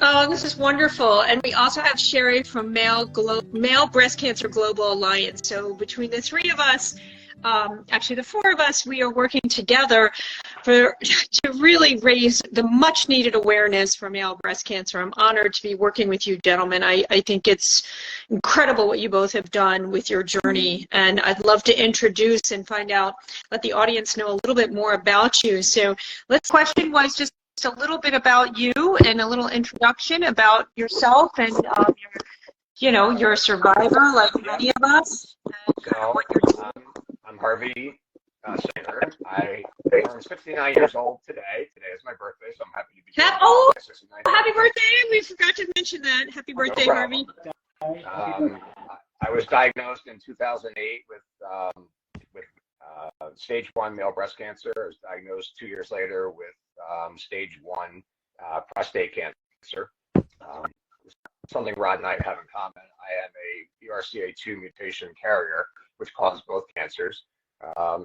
Oh, this is wonderful. And we also have Sherry from Male Breast Cancer Global Alliance. So between the three of us, actually the four of us, we are working together to really raise the much needed awareness for male breast cancer. I'm honored to be working with you gentlemen. I think it's incredible what you both have done with your journey. And I'd love to introduce and find out, let the audience know a little bit more about you. So question was just a little bit about you and a little introduction about yourself and you're a survivor like many of us. So, I'm Harvey Singer. I am 69 years old today. Today is my birthday, so I'm happy to be here. Happy birthday! We forgot to mention that. Happy birthday, No Harvey. I was diagnosed in 2008 with stage 1 male breast cancer. I was diagnosed 2 years later with stage 1 prostate cancer. Something Rod and I have in common. I am a BRCA2 mutation carrier, which causes both cancers.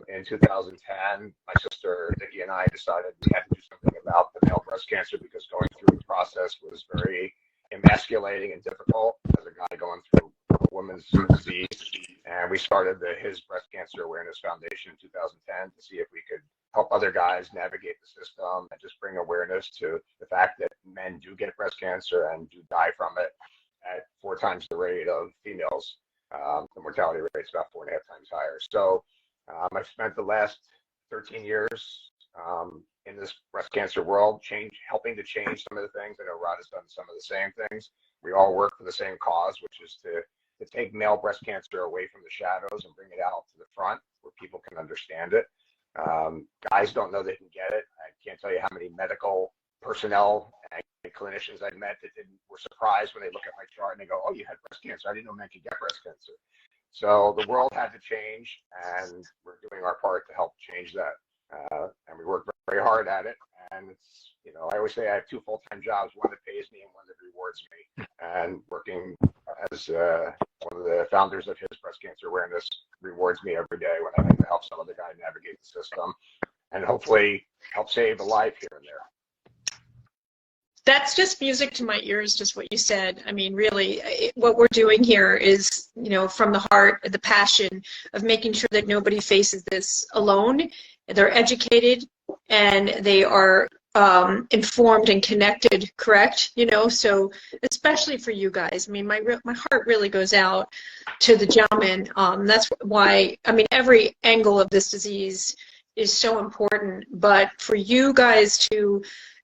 In 2010, my sister Vicki and I decided we had to do something about the male breast cancer because going through the process was very emasculating and difficult as a guy going through a woman's disease. And we started the His Breast Cancer Awareness Foundation in 2010 to see if we could help other guys navigate the system and just bring awareness to the fact that men do get breast cancer and do die from it at 4 times the rate of females. The mortality rate is about 4.5 times higher. So I've spent the last 13 years in this breast cancer world, helping to change some of the things. I know Rod has done some of the same things. We all work for the same cause, which is to take male breast cancer away from the shadows and bring it out to the front where people can understand it. Guys don't know they can get it. I can't tell you how many medical personnel and clinicians I've met that were surprised when they look at my chart and they go, "Oh, you had breast cancer. I didn't know men could get breast cancer." So the world had to change, and we're doing our part to help change that. And we work very hard at it. And it's, I always say I have 2 full-time jobs, one that pays me and one that rewards me. And working as one of the founders of His Breast Cancer Awareness rewards me every day when I can help some other guy navigate the system and hopefully help save a life here and there. That's just music to my ears, just what you said. I mean, really, what we're doing here is, from the heart, the passion of making sure that nobody faces this alone. They're educated and they are informed and connected, correct? So especially for you guys. I mean, my heart really goes out to the gentleman. That's why, I mean, every angle of this disease is so important, but for you guys to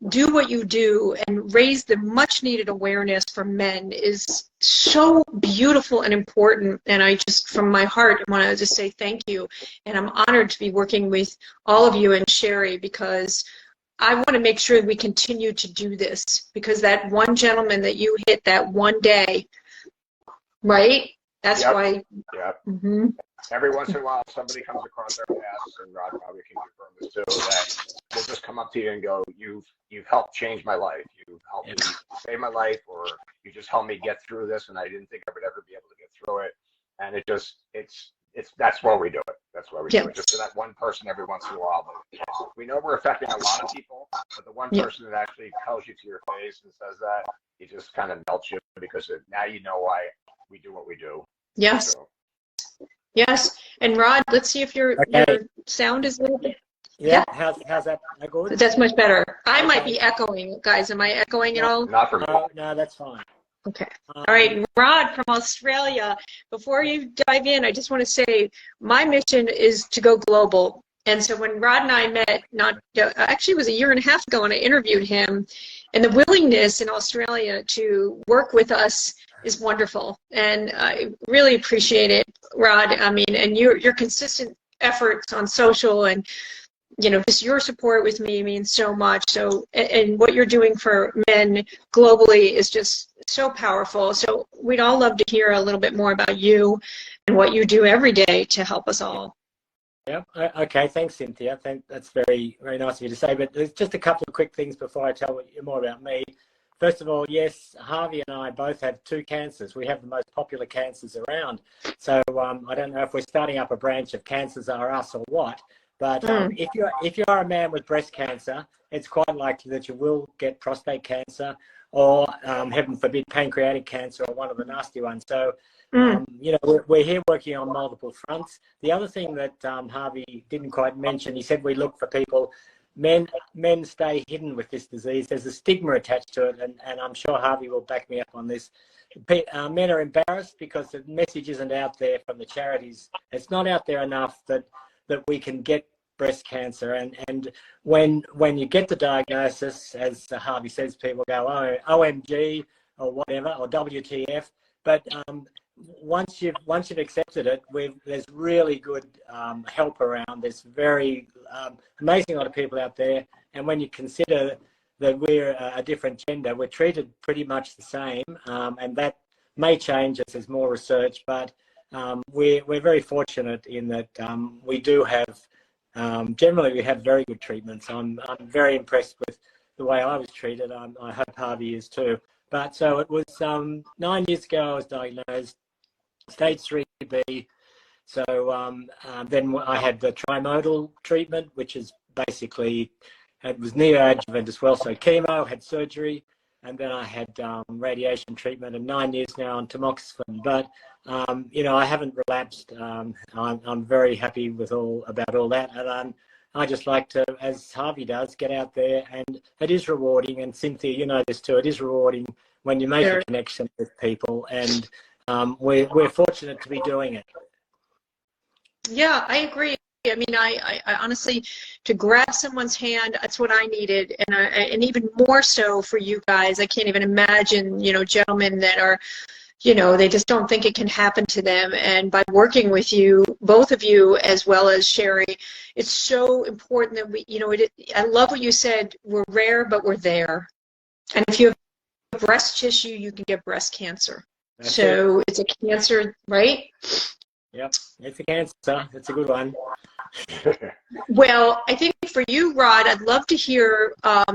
do what you do and raise the much needed awareness for men is so beautiful and important. And I just, from my heart, want to just say thank you. And I'm honored to be working with all of you and Sherry, because I want to make sure we continue to do this, because that one gentleman that you hit that one day, right? That's why. Yep. Mm-hmm. Every once in a while, somebody comes across our paths, and Rod probably can confirm this too, that will just come up to you and go, "You've helped change my life. You've helped me save my life, or you just helped me get through this, and I didn't think I would ever be able to get through it." And that's why we do it. That's why we do it. Just for that one person every once in a while. But we know we're affecting a lot of people, but the one person that actually tells you to your face and says that, he just kind of melts you, because now you know why we do what we do. Yes. So. Yes. And Rod, let's see if your sound is a little bit. Yeah. How's that? Good? That's much better. I might be echoing, guys. Am I echoing at all? Not for me. No, that's fine. Okay. All right. Rod from Australia, before you dive in, I just want to say my mission is to go global. And so when Rod and I met, actually it was 1.5 years ago, and I interviewed him, and the willingness in Australia to work with us is wonderful. And I really appreciate it, Rod. I mean, and your consistent efforts on social and, just your support with me means so much. So, and what you're doing for men globally is just so powerful. So we'd all love to hear a little bit more about you and what you do every day to help us all. Yeah. Okay. Thanks, Cynthia. That's very, very nice of you to say. But there's just a couple of quick things before I tell you more about me. First of all, yes, Harvey and I both have 2 cancers. We have the most popular cancers around. So I don't know if we're starting up a branch of Cancers Are Us or what, But if you are a man with breast cancer, it's quite likely that you will get prostate cancer or, heaven forbid, pancreatic cancer or one of the nasty ones. So, you know, we're here working on multiple fronts. The other thing that Harvey didn't quite mention, he said we look for people. Men stay hidden with this disease. There's a stigma attached to it, and I'm sure Harvey will back me up on this. Men are embarrassed because the message isn't out there from the charities. It's not out there enough that we can get breast cancer. And when you get the diagnosis, as Harvey says, people go, oh, OMG or whatever, or WTF. But once you've accepted it, there's really good help around. There's very amazing lot of people out there. And when you consider that we're a different gender, we're treated pretty much the same, and that may change as there's more research. But we're very fortunate in that we do have, generally we have very good treatments. I'm very impressed with the way I was treated. I hope Harvey is too. But so it was 9 years ago I was diagnosed, stage 3B. So then I had the trimodal treatment, which is basically, it was neoadjuvant as well. So chemo, had surgery, and then I had radiation treatment, and 9 years now on tamoxifen. But you know, I haven't relapsed. I'm very happy with about all that, and I just like to, as Harvey does, get out there, and it is rewarding. And Cynthia, you know this too. It is rewarding when you make a connection with people, and we're fortunate to be doing it. Yeah, I agree. I mean, I honestly, to grab someone's hand, that's what I needed, and even more so for you guys. I can't even imagine, you know, gentlemen that are, you know, they just don't think it can happen to them. And by working with you, both of you, as well as Sherry, it's so important that we, you know, I love what you said. We're rare, but we're there. And if you have breast tissue, you can get breast cancer. So it's a cancer, right? Yep, it's a cancer. It's a good one. Well, I think for you, Rod, I'd love to hear,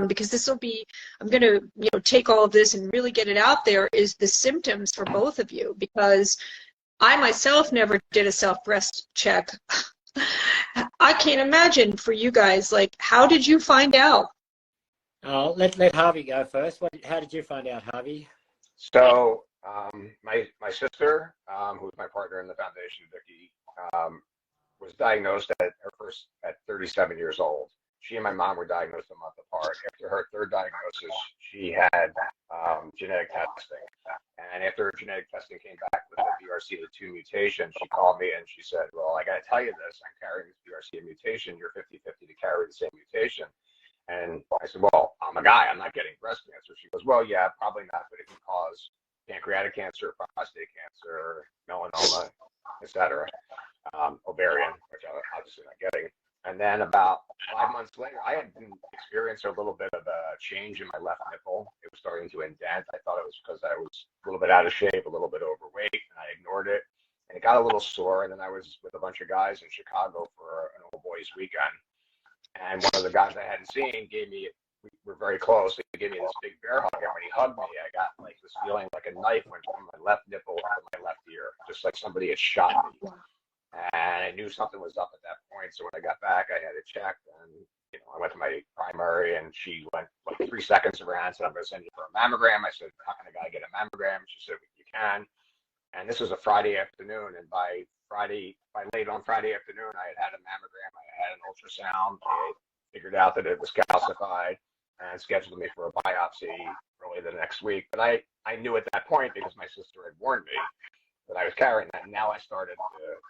because this will be, I'm going to, you know, take all of this and really get it out there, is the symptoms for both of you, because I myself never did a self-breast check. I can't imagine for you guys, like, how did you find out? Let Harvey go first. How did you find out, Harvey? So my sister, who's my partner in the foundation, Vicky, was diagnosed at 37 years old. She and my mom were diagnosed a month apart. After her third diagnosis, she had genetic testing. And after her genetic testing came back with a BRCA2 mutation, she called me and she said, well, I got to tell you this, I'm carrying this BRCA mutation. You're 50-50 to carry the same mutation. And I said, well, I'm a guy, I'm not getting breast cancer. She goes, well, yeah, probably not, but it can cause pancreatic cancer, prostate cancer, melanoma, etc. Ovarian, which I'm obviously not getting. And then about 5 months later, I had experienced a little bit of a change in my left nipple. It was starting to indent. I thought it was because I was a little bit out of shape, a little bit overweight, and I ignored it. And it got a little sore. And then I was with a bunch of guys in Chicago for an old boys weekend. And one of the guys I hadn't seen gave me, we were very close, he gave me this big bear hug. And when he hugged me, I got like this feeling like a knife went from my left nipple to my left ear, just like somebody had shot me. And I knew something was up at that point. So when I got back, I had it checked, and you know, I went to my primary, and she went like 3 seconds of her hand, said, I'm going to send you for a mammogram. I said, how can a guy get a mammogram? She said, you can. And this was a Friday afternoon, and by late on Friday afternoon, I had a mammogram. I had an ultrasound. They figured out that it was calcified and scheduled me for a biopsy early the next week. But I knew at that point, because my sister had warned me, that I was carrying that, and now I started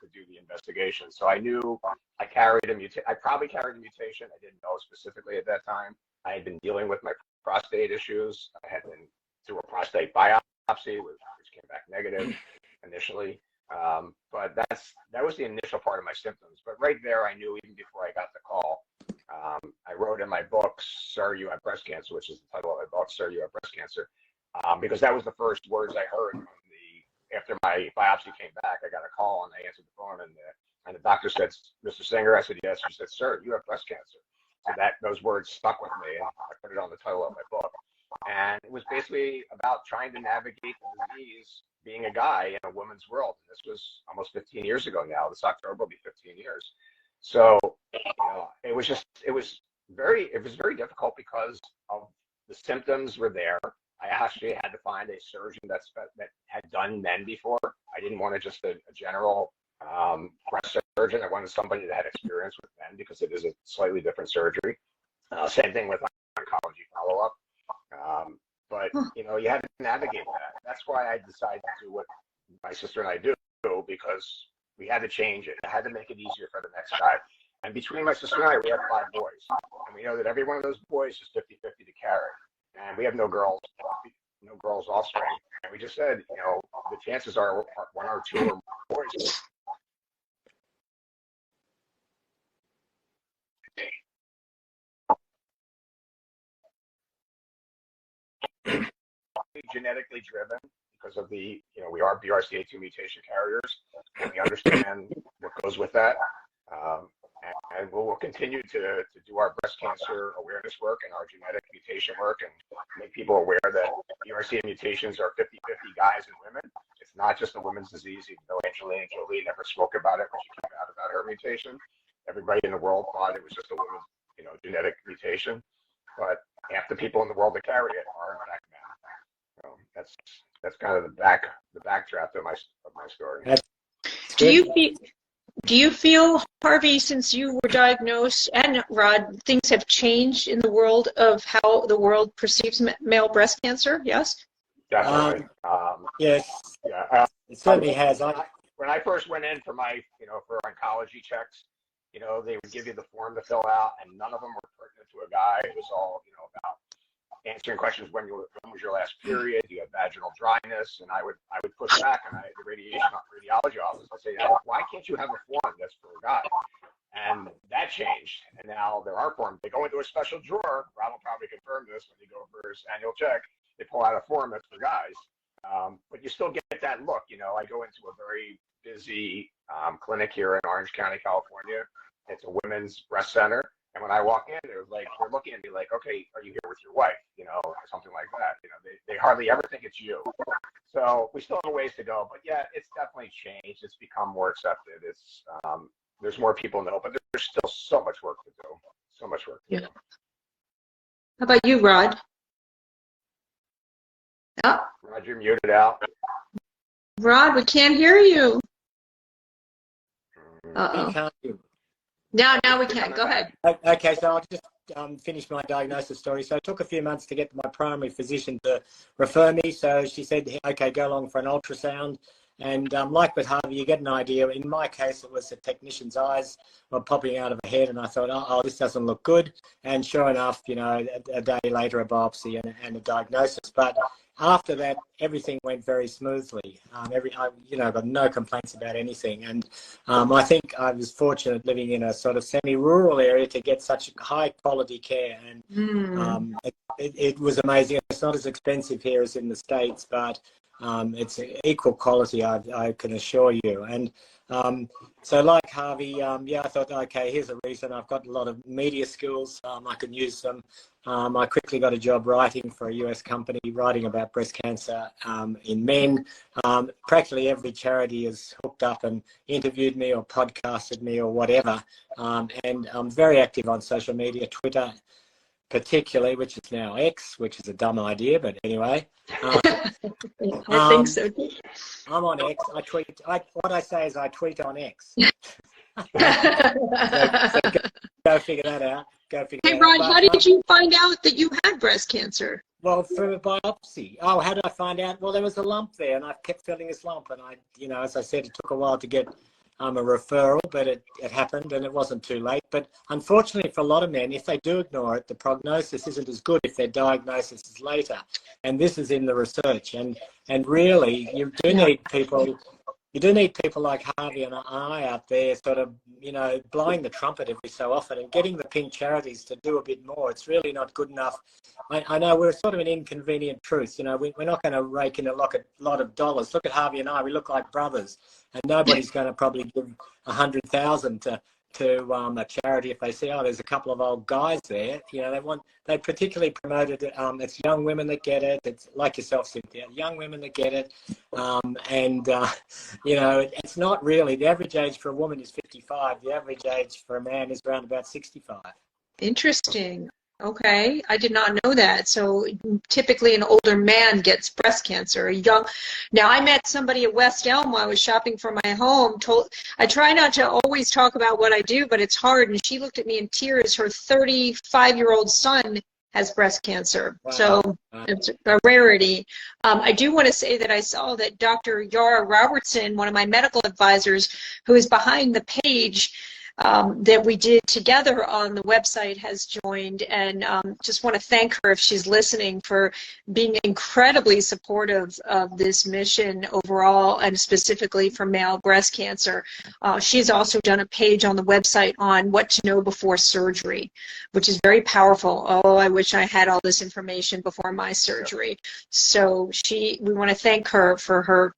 to do the investigation. So I knew I carried a mutation. I probably carried a mutation. I didn't know specifically at that time. I had been dealing with my prostate issues. I had been through a prostate biopsy, which came back negative initially. But that was the initial part of my symptoms. But right there, I knew even before I got the call. I wrote in my book, Sir, You Have Breast Cancer, which is the title of my book, Sir, You Have Breast Cancer, because that was the first words I heard after my biopsy came back. I got a call and I answered the phone, and the doctor said, Mr. Singer. I said, yes. She said, sir, you have breast cancer. So those words stuck with me, and I put it on the title of my book. And it was basically about trying to navigate the disease being a guy in a woman's world. And this was almost 15 years ago now. This October will be 15 years. So, it was very difficult because of the symptoms were there. I actually had to find a surgeon that had done men before. I didn't want just a general breast surgeon. I wanted somebody that had experience with men because it is a slightly different surgery. Same thing with oncology follow-up. But you had to navigate that. That's why I decided to do what my sister and I do, because we had to change it. I had to make it easier for the next guy. And between my sister and I, we have 5 boys. And we know that every one of those boys is 50-50 to carry. And we have no girls offspring. And we just said, the chances are 1 or 2 or more boys. Genetically driven because of the, we are BRCA2 mutation carriers, and we understand what goes with that. And we'll continue to do our breast cancer awareness work and our genetic mutation work and make people aware that BRCA mutations are 50-50 guys and women. It's not just a women's disease. Even though Angelina Jolie never spoke about it when she came out about her mutation, everybody in the world thought it was just a woman's, genetic mutation. But half the people in the world that carry it are in fact men. So that's kind of the backdraft of my story. Do you feel, Harvey, since you were diagnosed, and Rod, things have changed in the world of how the world perceives male breast cancer? Yes. Definitely. Yes. Yeah. It certainly has. When I first went in for my, for oncology checks, they would give you the form to fill out, and none of them were pertinent to a guy. It was all, about answering questions. When was your last period? Do you have vaginal dryness? And I would push back, and the radiology office, I say, why can't you have a form that's for a guy? And that changed, and now there are forms. They go into a special drawer. Rob will probably confirm this when you go for his annual check. They pull out a form that's for guys, but you still get that look. I go into a very busy clinic here in Orange County, California. It's a women's breast center. And when I walk in, they're looking at me like, okay, are you here with your wife? Or something like that. They hardly ever think it's you. So we still have a ways to go, but yeah, it's definitely changed. It's become more accepted. It's there's more people know, but there's still so much work to do. So much work to do. How about you, Rod? Oh. Rod, you're muted out. Rod, we can't hear you. Uh-oh. Now we can. Go ahead. Okay, so I'll just finish my diagnosis story. So it took a few months to get my primary physician to refer me. So she said, okay, go along for an ultrasound. And like with Harvey, you get an idea. In my case, it was the technician's eyes were popping out of her head. And I thought, oh, this doesn't look good. And sure enough, a day later, a biopsy and a diagnosis. But after that, everything went very smoothly. I got no complaints about anything. And I think I was fortunate living in a sort of semi-rural area to get such high quality care. And it was amazing. It's not as expensive here as in the States, but it's equal quality, I can assure you. And so like Harvey, I thought, okay, here's a reason. I've got a lot of media skills. I can use them. I quickly got a job writing for a US company, writing about breast cancer in men. Practically every charity has hooked up and interviewed me or podcasted me or whatever. And I'm very active on social media, Twitter particularly, which is now X, which is a dumb idea, but anyway. I think so too. I'm on X. I tweet. What I say is I tweet on X. so go figure that out. Hey, Rod, how did you find out that you had breast cancer? Well, through a biopsy. Oh, how did I find out? Well, there was a lump there, and I kept feeling this lump, and as I said, it took a while to get a referral, but it happened, and it wasn't too late. But unfortunately for a lot of men, if they do ignore it, the prognosis isn't as good if their diagnosis is later. And this is in the research. And really, you do need people like Harvey and I out there sort of, blowing the trumpet every so often and getting the pink charities to do a bit more. It's really not good enough. I know we're sort of an inconvenient truth. We're not going to rake in a lot of dollars. Look at Harvey and I. We look like brothers. And nobody's going to probably give $100,000 to to a charity if they see, oh, there's a couple of old guys there. You know, they particularly promoted it. It's young women that get it. It's like yourself, Cynthia, young women that get it. You know, it's not really, the average age for a woman is 55. The average age for a man is around about 65. Interesting. Okay, I did not know that. So typically an older man gets breast cancer. Now I met somebody at West Elm while I was shopping for my home. I try not to always talk about what I do, but it's hard. And she looked at me in tears. Her 35-year-old son has breast cancer. Wow. So it's a rarity. I do want to say that I saw that Dr. Yara Robertson, one of my medical advisors, who is behind the page that we did together on the website, has joined, and just want to thank her, if she's listening, for being incredibly supportive of this mission overall, and specifically for male breast cancer. She's also done a page on the website on what to know before surgery, which is very powerful. Oh, I wish I had all this information before my surgery. So we want to thank her for her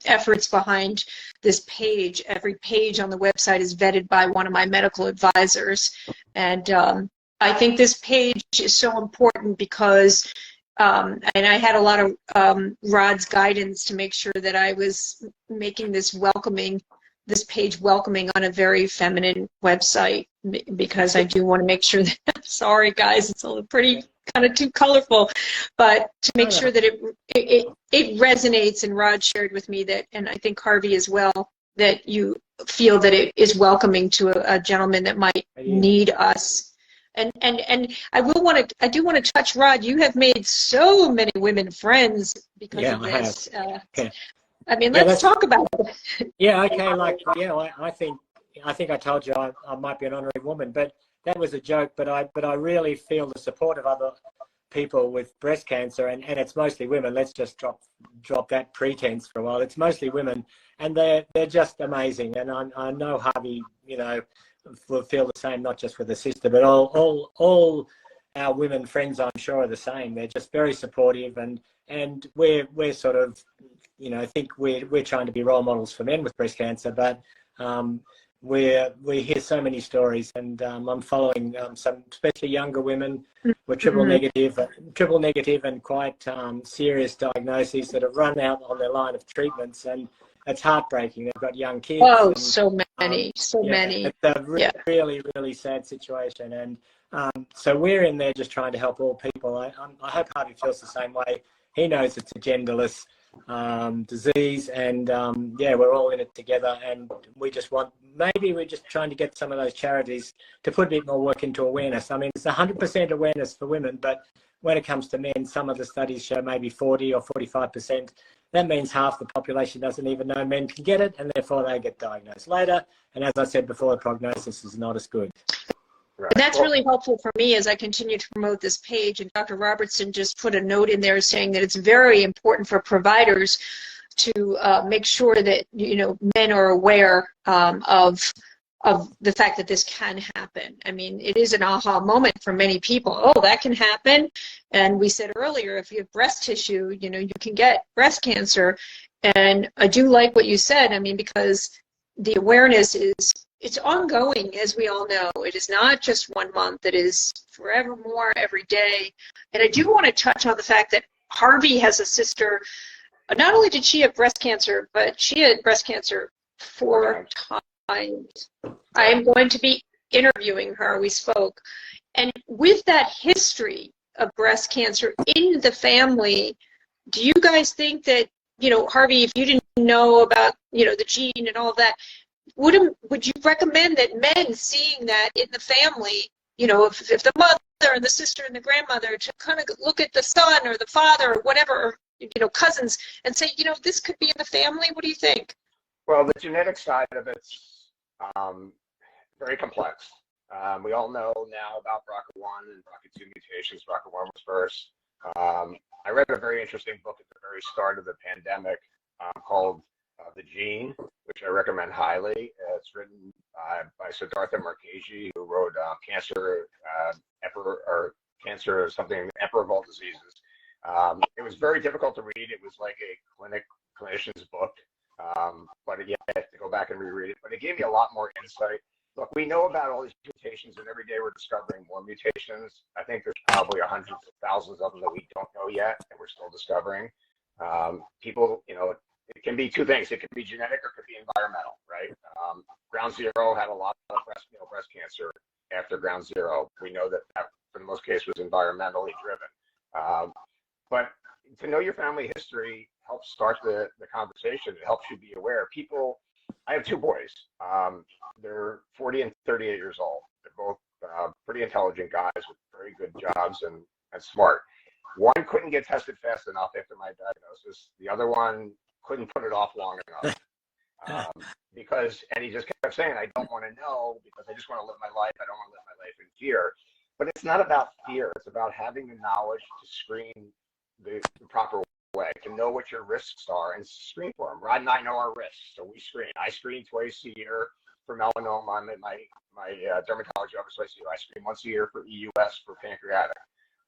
efforts behind this page. Every page on the website is vetted by one of my medical advisors, and I think this page is so important because and I had a lot of Rod's guidance to make sure that I was making this page welcoming on a very feminine website, because I do want to make sure that, sorry guys, it's all pretty kind of too colorful, but to make sure that it resonates. And Rod shared with me that, and I think Harvey as well, that you feel that it is welcoming to a gentleman that might need us. And I do want to touch, Rod, you have made so many women friends because of this. I mean, let's talk about it. Yeah, okay, I think I told you I might be an honorary woman, but that was a joke. But I really feel the support of other people with breast cancer, and it's mostly women. Let's just drop that pretense for a while. It's mostly women, and they're just amazing. And I know Harvey, you know, will feel the same, not just with the sister, but all our women friends, I'm sure, are the same. They're just very supportive, and we're sort of, you know, I think we're trying to be role models for men with breast cancer, but we hear so many stories, and I'm following some, especially younger women with triple negative and quite serious diagnoses that have run out on their line of treatments, and it's heartbreaking. They've got young kids. Oh, and, so many. It's a really, really sad situation, and so we're in there just trying to help all people. I hope Harvey feels the same way. He knows it's a genderless disease, and we're all in it together, and we're just trying to get some of those charities to put a bit more work into awareness. I mean, it's 100% awareness for women, but when it comes to men, some of the studies show maybe 40 or 45%. That means half the population doesn't even know men can get it, and therefore they get diagnosed later, and as I said before, the prognosis is not as good. Right. And that's really helpful for me as I continue to promote this page. And Dr. Robertson just put a note in there saying that it's very important for providers to make sure that, you know, men are aware of the fact that this can happen. I mean, it is an aha moment for many people. Oh, that can happen. And we said earlier, if you have breast tissue, you know, you can get breast cancer. And I do like what you said. I mean, because the awareness it's ongoing, as we all know. It is not just 1 month. It is forevermore, every day. And I do want to touch on the fact that Harvey has a sister. Not only did she have breast cancer, but she had breast cancer 4 times. I am going to be interviewing her. We spoke. And with that history of breast cancer in the family, do you guys think that, you know, Harvey, if you didn't know about, you know, the gene and all that, would you recommend that men seeing that in the family, you know, if the mother and the sister and the grandmother, to kind of look at the son or the father or whatever, or, you know, cousins, and say, you know, this could be in the family? What do you think? Well, the genetic side of it's very complex. We all know now about BRCA1 and BRCA2 mutations. BRCA1 was first. I read a very interesting book at the very start of the pandemic called The Gene, which I recommend highly. It's written by Siddhartha Mukherjee, who wrote Cancer or something, Emperor of All Diseases. It was very difficult to read. It was like a clinician's book, but yeah, I have to go back and reread it. But it gave me a lot more insight. Look, we know about all these mutations, and every day we're discovering more mutations. I think there's probably hundreds of thousands of them that we don't know yet, and we're still discovering. People, it can be two things. It can be genetic or it could be environmental, right? Ground Zero had a lot of breast cancer after Ground Zero. We know that for the most case was environmentally driven. But to know your family history helps start the conversation. It helps you be aware. I have two boys. They're 40 and 38 years old. They're both pretty intelligent guys with very good jobs and smart. One couldn't get tested fast enough after my diagnosis. The other one couldn't put it off long enough. And he just kept saying, I don't want to know because I just want to live my life. I don't want to live my life in fear. But it's not about fear. It's about having the knowledge to screen the proper way, to know what your risks are and screen for them. Rod and I know our risks, so we screen. I screen twice a year for melanoma. I'm at my dermatology office twice a year. I screen once a year for EUS for pancreatic.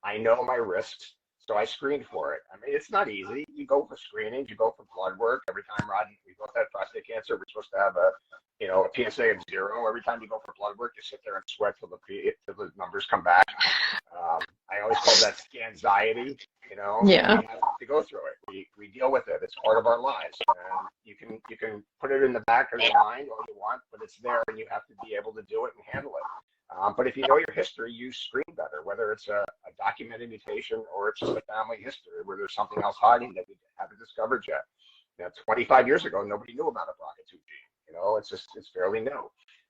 I know my risks, so I screen for it. I mean, it's not easy. You go for screenings, you go for blood work. Every time, Rod, we both had prostate cancer, we're supposed to have a PSA of 0. Every time you go for blood work, you sit there and sweat till the numbers come back. I always call that scanxiety. Yeah. We have to go through it. We deal with it. It's part of our lives. And you can put it in the back of your mind all you want, but it's there, and you have to be able to do it and handle it. But if you know your history, you screen better, whether it's a documented mutation or it's just a family history where there's something else hiding that we haven't discovered yet. 25 years ago, nobody knew about a BRCA2 gene. It's fairly new.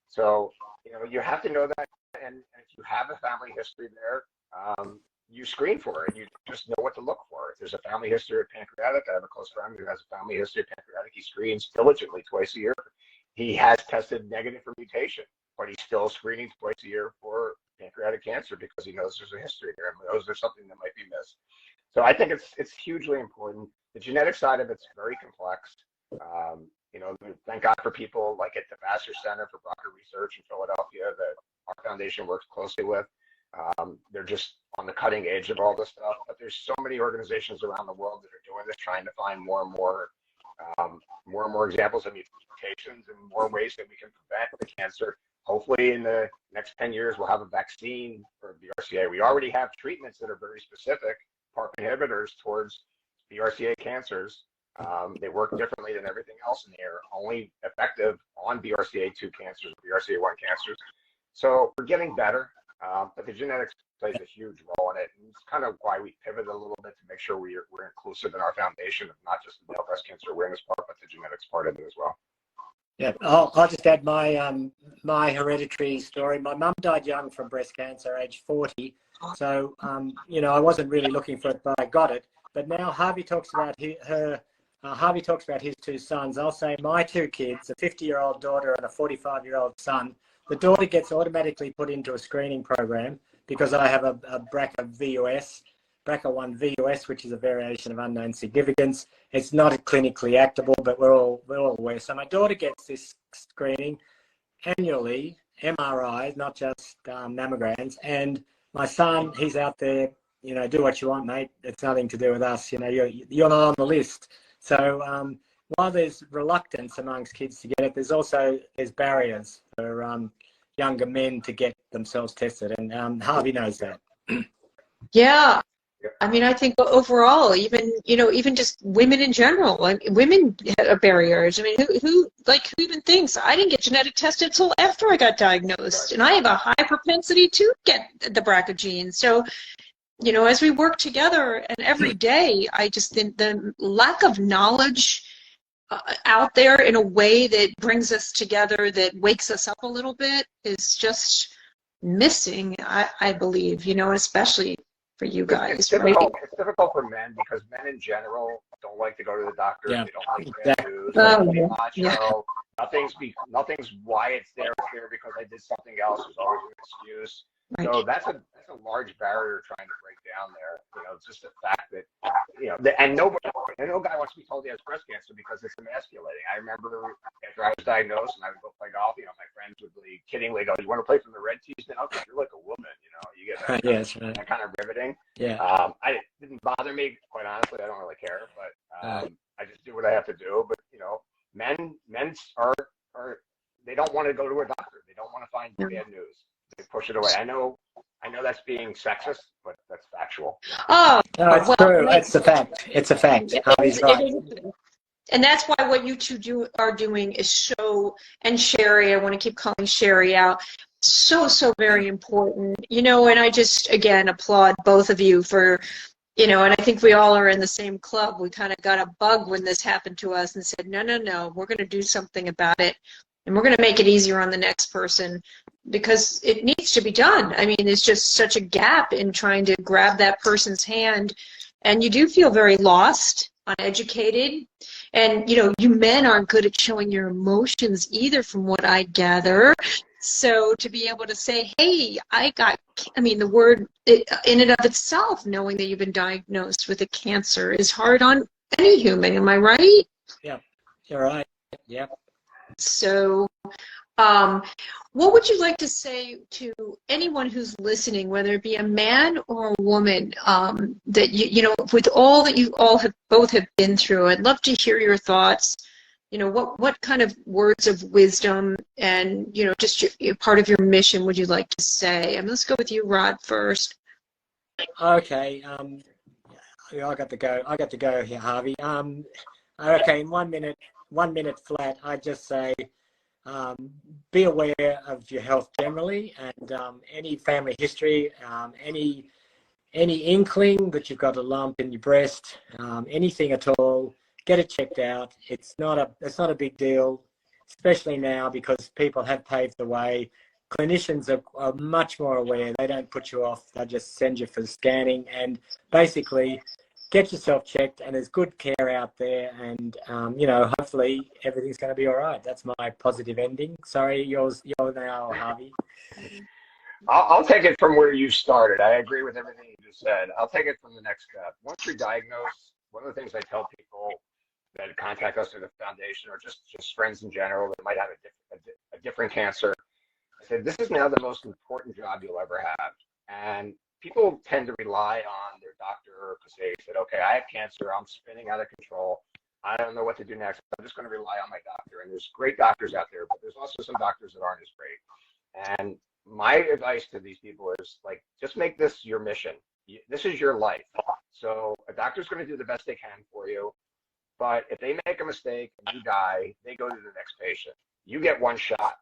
So, you have to know that. And if you have a family history there, you screen for it. You just know what to look for. If there's a family history of pancreatic, I have a close friend who has a family history of pancreatic. He screens diligently twice a year. He has tested negative for mutation, but he's still screening twice a year for pancreatic cancer because he knows there's a history there and knows there's something that might be missed. So I think it's hugely important. The genetic side of it's very complex. Thank God for people like at the Vassar Center for BRCA Research in Philadelphia that our foundation works closely with. They're just on the cutting edge of all this stuff. But there's so many organizations around the world that are doing this, trying to find more and more examples of mutations and more ways that we can prevent the cancer. Hopefully in the next 10 years, we'll have a vaccine for BRCA. We already have treatments that are very specific, PARP inhibitors towards BRCA cancers. They work differently than everything else, and they're only effective on BRCA2 cancers, BRCA1 cancers. So we're getting better, but the genetics plays a huge role in it. And it's kind of why we pivoted a little bit to make sure we're inclusive in our foundation of not just the male breast cancer awareness part, but the genetics part of it as well. Yeah, I'll just add my hereditary story. My mum died young from breast cancer, age 40. So, I wasn't really looking for it, but I got it. But now Harvey talks about Harvey talks about his two sons. I'll say my two kids, a 50-year-old daughter and a 45-year-old son. The daughter gets automatically put into a screening program because I have a BRCA1 VUS, which is a variation of unknown significance. It's not clinically actable, but we're all aware. So my daughter gets this screening annually, MRIs, not just mammograms. And my son, he's out there, do what you want, mate. It's nothing to do with us. You're not on the list. So while there's reluctance amongst kids to get it, there's barriers for younger men to get themselves tested, and Harvey knows that. Yeah. I mean, I think overall, even just women in general, women have barriers. I mean, who even thinks I didn't get genetic tested until after I got diagnosed, and I have a high propensity to get the BRCA gene. So, as we work together and every day, I just think the lack of knowledge out there in a way that brings us together, that wakes us up a little bit, is just missing, I believe, especially for you guys. It's difficult. It's difficult for men because men in general don't like to go to the doctor. Yeah. They don't like bad news. They don't be macho. Nothing's why it's there. It's there because I did something else. There's always an excuse. Right. So that's a large barrier trying to break down there. It's just the fact that and no guy wants to be told he has breast cancer because it's emasculating. I remember after I was diagnosed and I would go play golf, my friends would kiddingly go, "You want to play from the red tees now? Because you're like a woman, you get that, Yes, right. that kind of riveting." Yeah. It didn't bother me, quite honestly. I don't really care, but I just do what I have to do. But men are they don't want to go to a doctor. They don't want to find bad news. They push it away. I know that's being sexist, but that's factual. Oh, No, it's well, true. It's a fact. It's a fact. Harvey's right. And that's why what you two are doing is show, and Sherry, I want to keep calling Sherry out, so very important. You know, and I just, again, applaud both of you for, you know, and I think we all are in the same club. We kind of got a bug when this happened to us and said, no, we're going to do something about it. And we're going to make it easier on the next person because it needs to be done. I mean, there's just such a gap in trying to grab that person's hand. And you do feel very lost, uneducated. And, you know, you men aren't good at showing your emotions either, from what I gather. So to be able to say, hey, the word in and of itself, knowing that you've been diagnosed with a cancer is hard on any human. Am I right? Yeah, you're right. Yeah. So what would you like to say to anyone who's listening, whether it be a man or a woman, that you know, with all that you all have both have been through? I'd love to hear your thoughts. You know, what kind of words of wisdom and, you know, just part of your mission would you like to say? Let's go with you, Rod, first. Okay. I got to go here, Harvey. Okay, in 1 minute flat, I just say, be aware of your health generally, and any family history, any inkling that you've got a lump in your breast, anything at all, get it checked out. It's not a big deal, especially now because people have paved the way. Clinicians are much more aware. They don't put you off. They just send you for scanning, and basically get yourself checked. And there's good care out there, and you know, hopefully everything's going to be all right. That's my positive ending. Sorry, you're now, Harvey. I'll take it from where you started. I agree with everything you just said. I'll take it from the next step. Once you're diagnosed, one of the things I tell people that contact us through the foundation, or just friends in general that might have a different cancer, I said, this is now the most important job you'll ever have. And people tend to rely on their doctor because they said, okay, I have cancer, I'm spinning out of control, I don't know what to do next, I'm just going to rely on my doctor. And there's great doctors out there, but there's also some doctors that aren't as great. And my advice to these people is, like, just make this your mission. This is your life. So a doctor's going to do the best they can for you. But if they make a mistake and you die, they go to the next patient. You get one shot.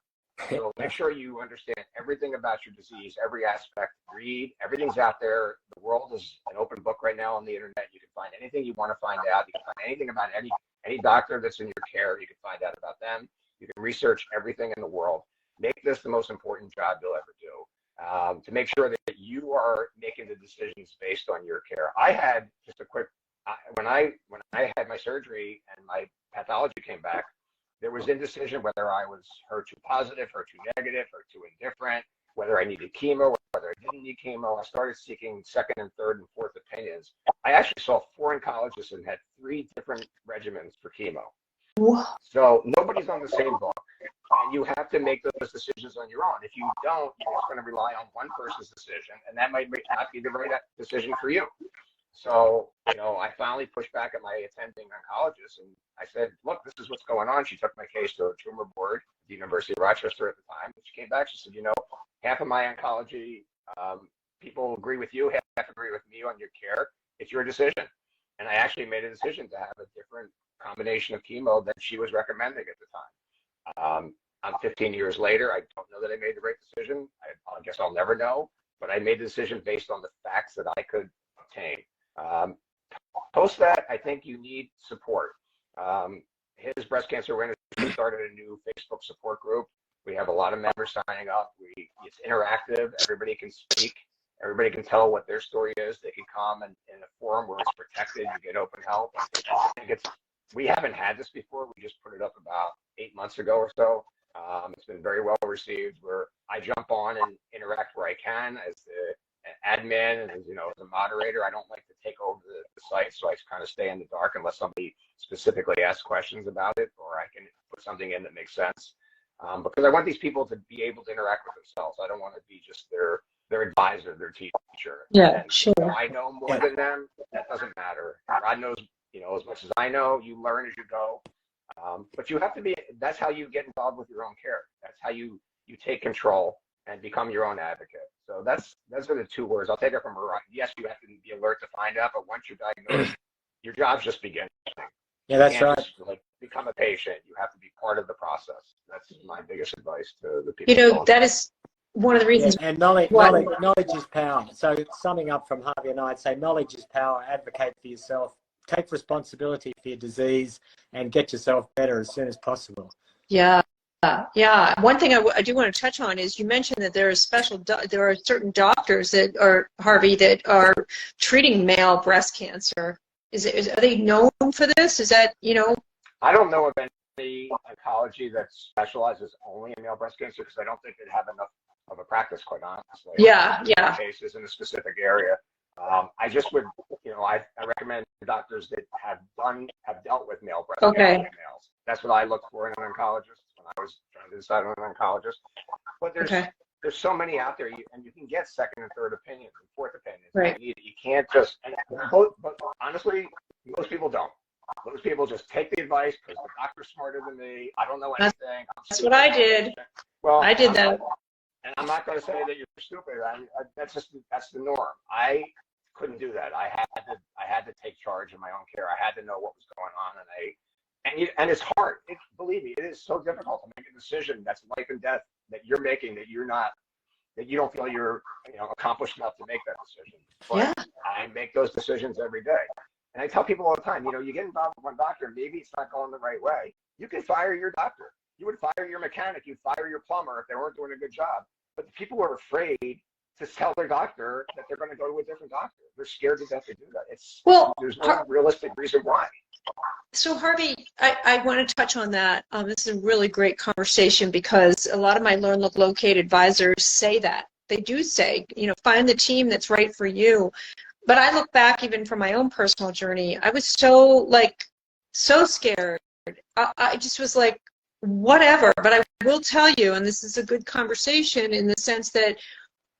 So make sure you understand everything about your disease, every aspect. Read. Everything's out there. The world is an open book right now on the internet. You can find anything you want to find out. You can find anything about any doctor that's in your care. You can find out about them. You can research everything in the world. Make this the most important job you'll ever do, to make sure that you are making the decisions based on your care. I had just a quick, when I had my surgery and my pathology came back, there was indecision whether I was HER2 positive, HER2 negative, HER2 indifferent, whether I needed chemo, whether I didn't need chemo. I started seeking second and third and fourth opinions. I actually saw 4 oncologists and had 3 different regimens for chemo. So nobody's on the same book, and you have to make those decisions on your own. If you don't, you're just going to rely on one person's decision, and that might not be the right decision for you. So, you know, I finally pushed back at my attending oncologist, and I said, look, this is what's going on. She took my case to a tumor board at the University of Rochester at the time. And she came back, she said, you know, half of my oncology people agree with you, half agree with me on your care. It's your decision. And I actually made a decision to have a different combination of chemo than she was recommending at the time. I'm 15 years later. I don't know that I made the right decision. I guess I'll never know, but I made the decision based on the facts that I could obtain. Post that, I think you need support. His Breast Cancer Awareness, we started a new Facebook support group. We have a lot of members signing up. It's interactive. Everybody can speak. Everybody can tell what their story is. They can come in a forum where it's protected. You get open help. I think we haven't had this before. We just put it up about 8 months ago or so. It's been very well received, where I jump on and interact where I can as the admin and, you know, as a moderator. I don't like to take over the site, so I kind of stay in the dark unless somebody specifically asks questions about it, or I can put something in that makes sense. Because I want these people to be able to interact with themselves. I don't want to be just their advisor, their teacher. Yeah, and, sure. You know, I know more than them. That doesn't matter. God knows, you know, as much as I know. You learn as you go. But you have to be. That's how you get involved with your own care. That's how you you take control and become your own advocate. So those are the two words. I'll take it from her. Yes, you have to be alert to find out, but once you're diagnosed, your job's just beginning. Yeah, that's you can't right. just, like, become a patient. You have to be part of the process. That's my biggest advice to the people. You know, that is one of the reasons. Yeah, and knowledge is power. So summing up from Harvey and I, I'd say knowledge is power. Advocate for yourself. Take responsibility for your disease and get yourself better as soon as possible. Yeah. Yeah. One thing I do want to touch on is you mentioned that there are certain doctors that are, Harvey, that are treating male breast cancer. Are they known for this? Is that, you know? I don't know of any oncology that specializes only in male breast cancer, because I don't think they'd have enough of a practice, quite honestly. Yeah. Cases in a specific area. I just would, I recommend doctors that have dealt with male breast cancer males. That's what I look for in an oncologist when I was trying to decide on an oncologist. But there's so many out there, and you can get second and third opinions and fourth opinions. Right. You can't just, but honestly, most people don't. Most people just take the advice because the doctor's smarter than me. I don't know anything. That's what I did. Well, I did that. And I'm not going to say that you're stupid. That's the norm. I couldn't do that. I had to take charge of my own care. I had to know what was going on, and it's hard. Believe me, it is so difficult to make a decision that's life and death that you're making, that you don't feel you're accomplished enough to make that decision. But I make those decisions every day. And I tell people all the time, you get involved with one doctor, maybe it's not going the right way. You can fire your doctor. You would fire your mechanic. You'd fire your plumber if they weren't doing a good job. But the people are afraid to tell their doctor that they're going to go to a different doctor. They're scared to death to do that. There's no realistic reason why. So Harvey, I want to touch on that. This is a really great conversation, because a lot of my Learn, Look, Locate advisors say that. They do say, find the team that's right for you. But I look back even from my own personal journey, I was so scared. I just was like, whatever. But I will tell you, and this is a good conversation in the sense that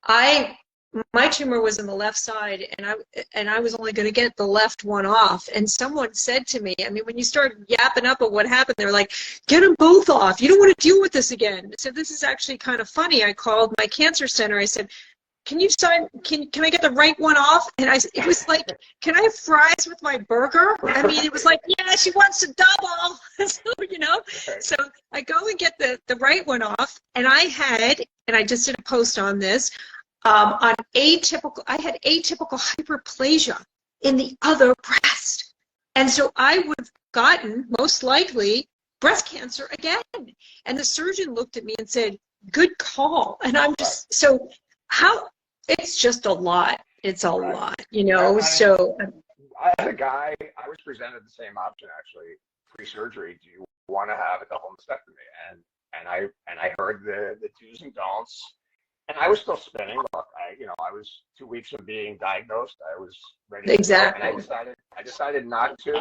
my tumor was in the left side, and I was only going to get the left one off. And someone said to me, when you start yapping up at what happened, they're like, get them both off. You don't want to deal with this again. So this is actually kind of funny. I called my cancer center. I said, can I get the right one off? And it was like, can I have fries with my burger? It was like, yeah, she wants a double. So I go and get the right one off, and I just did a post on this, I had atypical hyperplasia in the other breast. And so I would have gotten, most likely, breast cancer again. And the surgeon looked at me and said, good call. And I'm just, it's just a lot. It's a lot, so. I had a guy, I was presented the same option, actually, pre-surgery. Do you want to have a double mastectomy? And I heard the do's and don'ts. And I was still spinning. Look, I was 2 weeks from being diagnosed. I was ready to go, and I decided not to.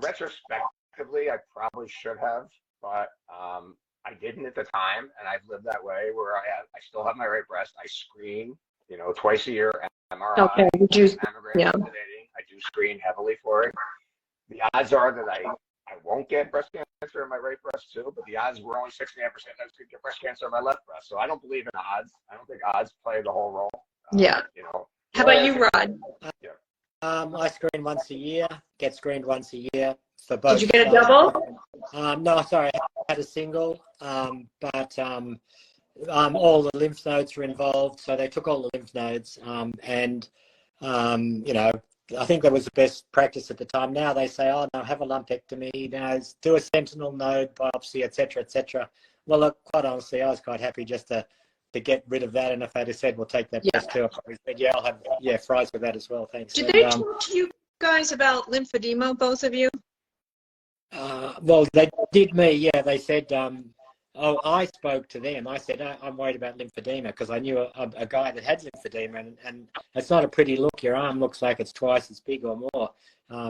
Retrospectively, I probably should have, but I didn't at the time, and I've lived that way where I still have my right breast. I screen, twice a year, MRI, mammogram, I do screen heavily for it. The odds are that I won't get breast cancer in my right breast too, but the odds were only 69% I was going to get breast cancer in my left breast. So I don't believe in odds. I don't think odds play the whole role. How about you, Rod? I screen once a year, get screened once a year for both. Did you get a double? No, sorry, I had a single, but all the lymph nodes were involved, so they took all the lymph nodes, and I think that was the best practice at the time. Now they say, oh, no, have a lumpectomy, do a sentinel node biopsy, etc., etc. Well, look, quite honestly, I was quite happy just to get rid of that. And if they'd have said, we'll take that breast too, I probably said, yeah, I'll have fries with that as well. Thanks. Did they talk to you guys about lymphedema, both of you? Well, they did me, yeah. They said, I spoke to them. I said, I'm worried about lymphedema because I knew a guy that had lymphedema, and it's not a pretty look. Your arm looks like it's twice as big or more.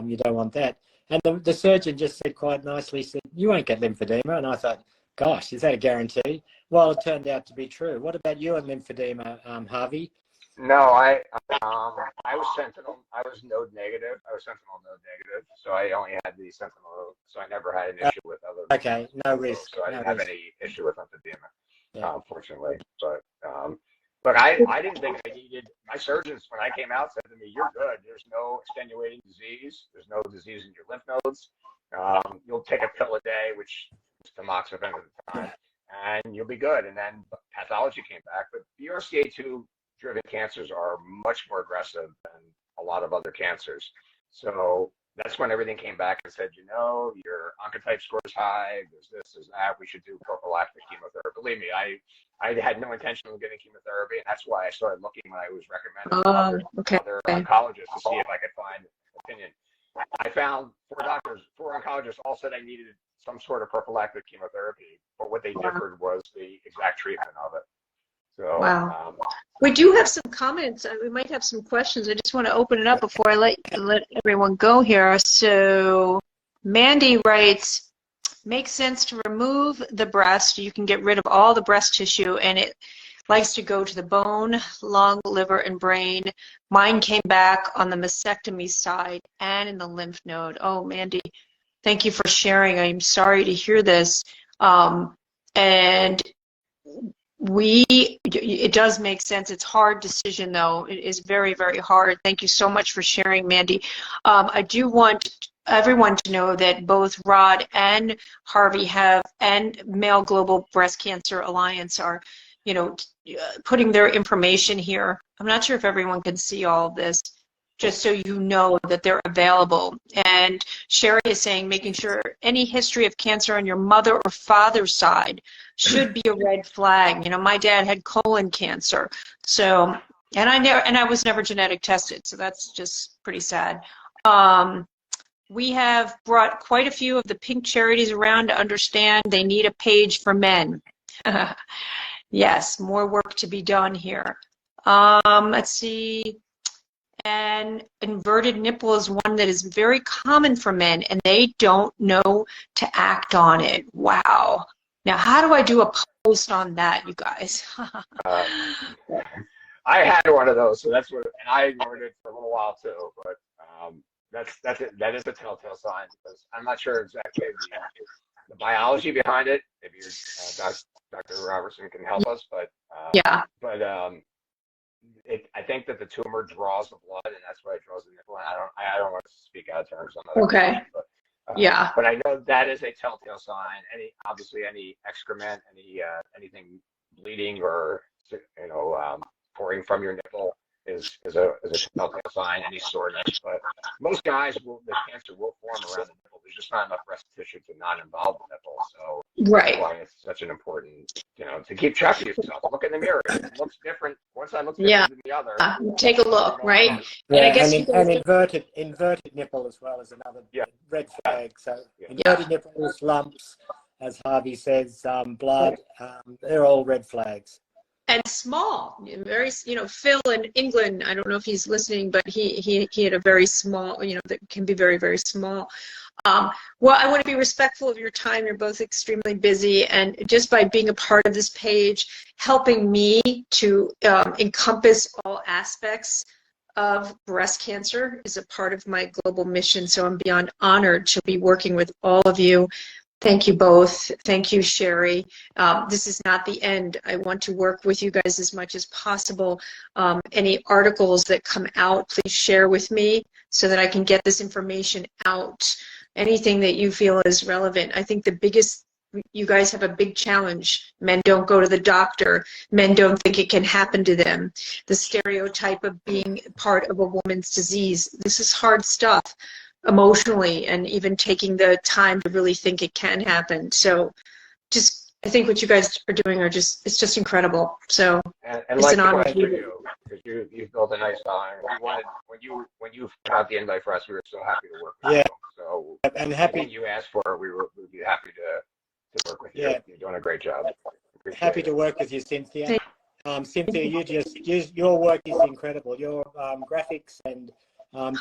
You don't want that. And the surgeon just said quite nicely, said, you won't get lymphedema. And I thought, gosh, is that a guarantee? Well, it turned out to be true. What about you and lymphedema, Harvey? No, I was sentinel. I was node negative. I was sentinel node negative, so I only had the sentinel node. So I never had an issue with other. Okay, no risk. So I didn't have any issue with lymphedema. unfortunately. But look, I didn't think I needed. My surgeons, when I came out, said to me, "You're good. There's no extenuating disease. There's no disease in your lymph nodes. You'll take a pill a day, which is tamoxifen at the time, and you'll be good." And then pathology came back. But BRCA2 driven cancers are much more aggressive than a lot of other cancers. So that's when everything came back and said, your oncotype score is high, there's that, we should do prophylactic chemotherapy. Believe me, I had no intention of getting chemotherapy, and that's why I started looking when I was recommended to other oncologists to see if I could find an opinion. I found four oncologists all said I needed some sort of prophylactic chemotherapy, but what they differed was the exact treatment of it. So, wow. We do have some comments. We might have some questions. I just want to open it up before I let everyone go here. So Mandy writes, makes sense to remove the breast. You can get rid of all the breast tissue, and it likes to go to the bone, lung, liver, and brain. Mine came back on the mastectomy side and in the lymph node. Oh, Mandy, thank you for sharing. I'm sorry to hear this. And it does make sense. It's a hard decision, though. It is very, very hard. Thank you so much for sharing, Mandy. I do want everyone to know that both Rod and Harvey and Male Global Breast Cancer Alliance are, putting their information here. I'm not sure if everyone can see all of this, just so you know that they're available. And Sherry is saying, making sure any history of cancer on your mother or father's side should be a red flag. My dad had colon cancer, so, and I was never genetic tested, so that's just pretty sad. We have brought quite a few of the pink charities around to understand they need a page for men. Yes, more work to be done here. Let's see. And inverted nipple is one that is very common for men, and they don't know to act on it. Wow. Now, how do I do a post on that, you guys? I had one of those, so that's what, and I ignored it for a little while too. But that is a telltale sign, because I'm not sure exactly the biology behind it. Maybe Dr. Robertson can help us, but I think that the tumor draws the blood, and that's why it draws the nipple. And I don't want to speak out of terms on that. Okay. But I know that is a telltale sign. Obviously any excrement, anything bleeding or pouring from your nipple is a telltale sign. Any soreness, but most guys the cancer will form around the nipple. There's just not enough breast tissue to not involve the nipple. So that's why it's such an important, to keep track of yourself. Look in the mirror. It looks different. Once I look different than the other. Take a look, right? Yeah, and I guess inverted nipple as well as another red flag. So inverted nipples, lumps, as Harvey says, blood, they're all red flags. And small, very, Phil in England, I don't know if he's listening, but he had a very small, that can be very, very small. Well, I want to be respectful of your time. You're both extremely busy, and just by being a part of this page, helping me to encompass all aspects of breast cancer is a part of my global mission. So I'm beyond honored to be working with all of you. Thank you both. Thank you, Sherry. This is not the end. I want to work with you guys as much as possible. Any articles that come out, please share with me so that I can get this information out. Anything that you feel is relevant. I think you guys have a big challenge. Men don't go to the doctor. Men don't think it can happen to them. The stereotype of being part of a woman's disease. This is hard stuff. Emotionally, and even taking the time to really think it can happen. So I think what you guys are doing it's just incredible. So it's an honor for you. Because you've built a nice following. When you got the invite for us, we were so happy to work with you. So and happy you asked for it, we'd be happy to work with you. You're doing a great job. Happy to work with you, Cynthia. Cynthia, your work is incredible. Your graphics and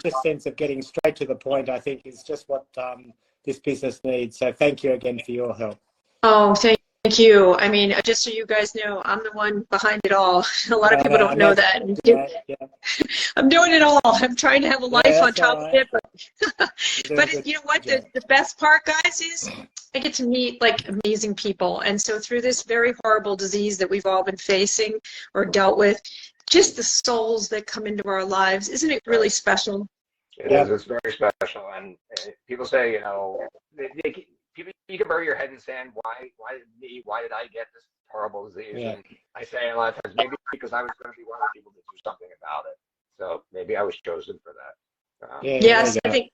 just sense of getting straight to the point, I think, is just what this business needs. So thank you again for your help. Oh, thank Thank you. I mean, just so you guys know, I'm the one behind it all. A lot of people don't know that. I'm doing it all. I'm trying to have a life on top of it. But you know what? The best part, guys, is I get to meet like amazing people. And so through this very horrible disease that we've all been facing or dealt with, just the souls that come into our lives, isn't it really special? It is. It's very special. And people say, you know, you can bury your head in sand. Why me? Why did I get this horrible disease? And I say a lot of times, maybe because I was going to be one of the people to do something about it. So maybe I was chosen for that. Yes, I think.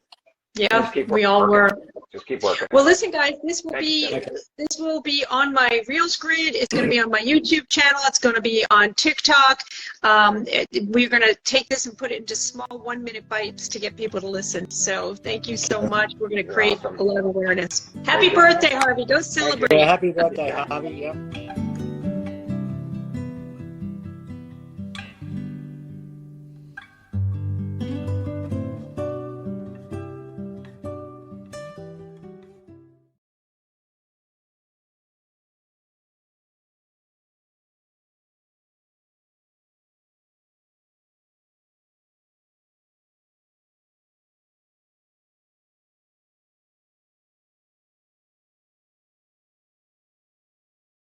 Yeah, we all were. Just keep working. Well, listen, guys, this will be on my Reels grid. It's going to be on my YouTube channel. It's going to be on TikTok. We're going to take this and put it into small 1-minute bites to get people to listen. So thank you so much. We're going to create a lot of awareness. Happy birthday, Harvey. Go celebrate. Yeah, happy birthday, Harvey. Yeah.